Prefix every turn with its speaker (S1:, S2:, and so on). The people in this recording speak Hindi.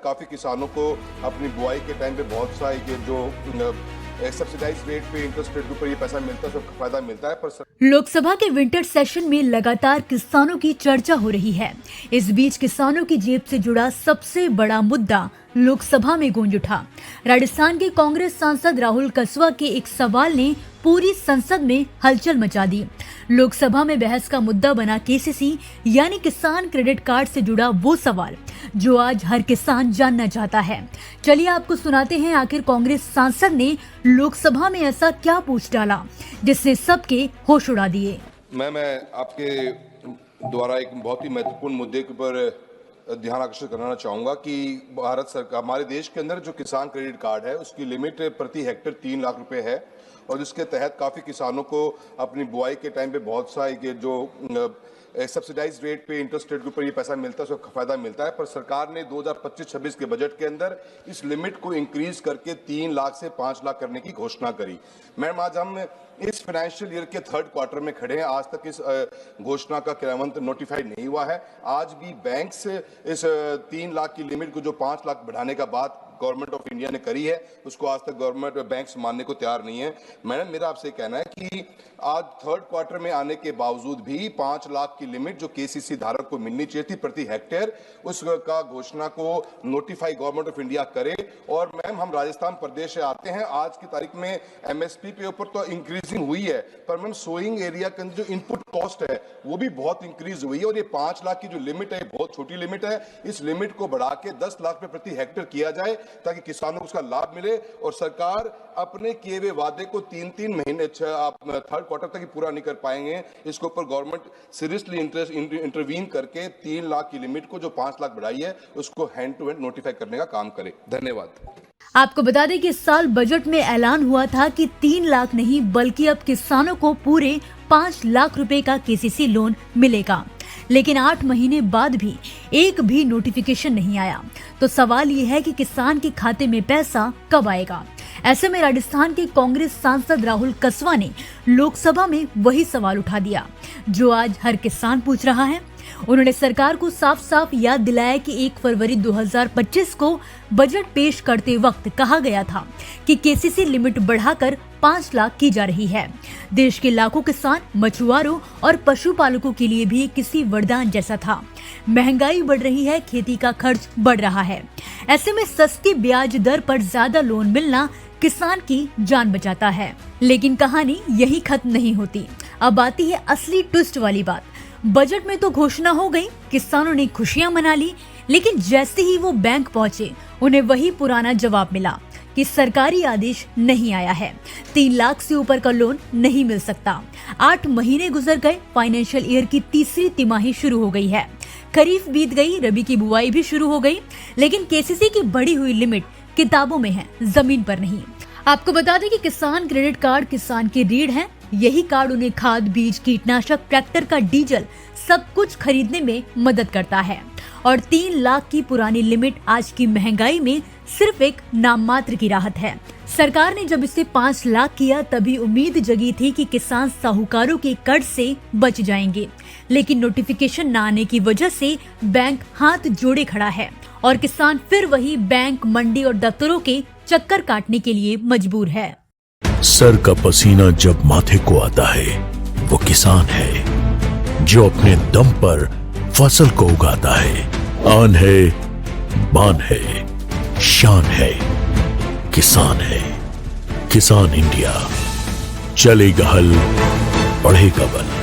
S1: काफ़ी किसानों को अपनी बुआई के टाइम पे बहुत सा जो सब्सिडाइज रेट पे इंटरेस्ट रेट के ऊपर ये पैसा मिलता है, उसका फायदा मिलता है। पर
S2: लोकसभा के विंटर सेशन में लगातार किसानों की चर्चा हो रही है। इस बीच किसानों की जेब से जुड़ा सबसे बड़ा मुद्दा लोकसभा में गूंज उठा। राजस्थान के कांग्रेस सांसद राहुल कसवा के एक सवाल ने पूरी संसद में हलचल मचा दी। लोकसभा में बहस का मुद्दा बना केसीसी यानी किसान क्रेडिट कार्ड से जुड़ा वो सवाल जो आज हर किसान जानना चाहता है। चलिए आपको सुनाते हैं आखिर कांग्रेस सांसद ने लोकसभा में ऐसा क्या पूछ डाला जिससे सबके होश उड़ा दिए।
S1: मैं आपके द्वारा एक बहुत ही महत्वपूर्ण मुद्दे के ऊपर ध्यान आकर्षित कराना चाहूंगा कि भारत सरकार, हमारे देश के अंदर जो किसान क्रेडिट कार्ड है उसकी लिमिट प्रति हेक्टेयर 3 लाख रुपए है और जिसके तहत काफ़ी किसानों को अपनी बुआई के टाइम पे बहुत सा जो सब्सिडाइज रेट पे इंटरेस्ट रेट के ऊपर ये पैसा मिलता है, उसका फायदा मिलता है। पर सरकार ने 2025-26 के बजट के अंदर इस लिमिट को इंक्रीज करके 3 लाख से 5 लाख करने की घोषणा करी। मैम, आज हम इस फाइनेंशियल ईयर के 3rd क्वार्टर में खड़े हैं। आज तक इस घोषणा का क्रियान्वयन नोटिफाइड नहीं हुआ है। आज भी बैंक्स इस 3 लाख की लिमिट को जो 5 लाख बढ़ाने का बात गवर्नमेंट ऑफ इंडिया ने करी है, उसको आज तक गवर्नमेंट बैंक्स मानने को तैयार नहीं है। मैडम, मेरा आपसे कहना है कि आज 3rd क्वार्टर में आने के बावजूद भी 5 लाख की लिमिट जो केसीसी धारक को मिलनी चाहिए थी प्रति हेक्टेयर, उसका घोषणा को नोटिफाई गवर्नमेंट ऑफ इंडिया करे। और मैम, हम राजस्थान प्रदेश से आते हैं। आज की तारीख में एमएसपी के ऊपर तो इंक्रीजिंग हुई है, पर मैम सोइंग एरिया के अंदर जो इनपुट कॉस्ट है वो भी बहुत इंक्रीज हुई है। और ये 5 लाख की जो लिमिट है बहुत छोटी लिमिट है। इस लिमिट को बढ़ा के 10 लाख रुपए प्रति हेक्टेयर किया जाए ताकि किसानों को उसका लाभ मिले। और सरकार अपने किए हुए वादे को 3-3 महीने 3rd क्वार्टर तक ही पूरा नहीं कर पाएंगे। इसके ऊपर गवर्नमेंट सीरियसली इंटरवीन करके 3 लाख की लिमिट को जो 5 लाख बढ़ाई है उसको हैंड टू हैंड नोटिफाई करने का काम करे। धन्यवाद।
S2: आपको बता दें कि इस साल बजट में ऐलान हुआ था कि 3 लाख नहीं बल्कि अब किसानों को पूरे 5 लाख रुपए का केसीसी लोन मिलेगा, लेकिन 8 महीने बाद भी एक भी नोटिफिकेशन नहीं आया। तो सवाल ये है कि किसान के खाते में पैसा कब आएगा। ऐसे में राजस्थान के कांग्रेस सांसद राहुल कसवा ने लोकसभा में वही सवाल उठा दिया जो आज हर किसान पूछ रहा है। उन्होंने सरकार को साफ साफ याद दिलाया कि 1 फरवरी 2025 को बजट पेश करते वक्त कहा गया था कि केसीसी लिमिट बढ़ाकर 5 लाख की जा रही है। देश के लाखों किसान, मछुआरों और पशुपालकों के लिए भी किसी वरदान जैसा था। महंगाई बढ़ रही है, खेती का खर्च बढ़ रहा है। ऐसे में सस्ती ब्याज दर पर ज्यादा लोन मिलना किसान की जान बचाता है। लेकिन कहानी यही खत्म नहीं होती। अब आती है असली ट्विस्ट वाली बात। बजट में तो घोषणा हो गई, किसानों ने खुशियां मना ली, लेकिन जैसे ही वो बैंक पहुंचे उन्हें वही पुराना जवाब मिला कि सरकारी आदेश नहीं आया है, 3 लाख से ऊपर का लोन नहीं मिल सकता। 8 महीने गुजर गए, फाइनेंशियल ईयर की तीसरी तिमाही शुरू हो गई है। खरीफ बीत गई, रबी की बुआई भी शुरू हो गई, लेकिन केसीसी की बढ़ी हुई लिमिट किताबों में है, जमीन पर नहीं। आपको बता दें कि किसान क्रेडिट कार्ड किसान की रीढ़ है। यही कार्ड उन्हें खाद, बीज, कीटनाशक, ट्रैक्टर का डीजल सब कुछ खरीदने में मदद करता है। और 3 लाख की पुरानी लिमिट आज की महंगाई में सिर्फ एक नाम मात्र की राहत है। सरकार ने जब इसे 5 लाख किया तभी उम्मीद जगी थी कि किसान साहूकारों के कर्ज से बच जाएंगे, लेकिन नोटिफिकेशन न आने की वजह से बैंक हाथ जोड़े खड़ा है और किसान फिर वही बैंक, मंडी और दफ्तरों के चक्कर काटने के लिए मजबूर है।
S3: सर का पसीना जब माथे को आता है वो किसान है जो अपने दम पर फसल को उगाता है। आन है, बान है, शान है, किसान है। किसान इंडिया, चलेगा हल, बढ़ेगा बल।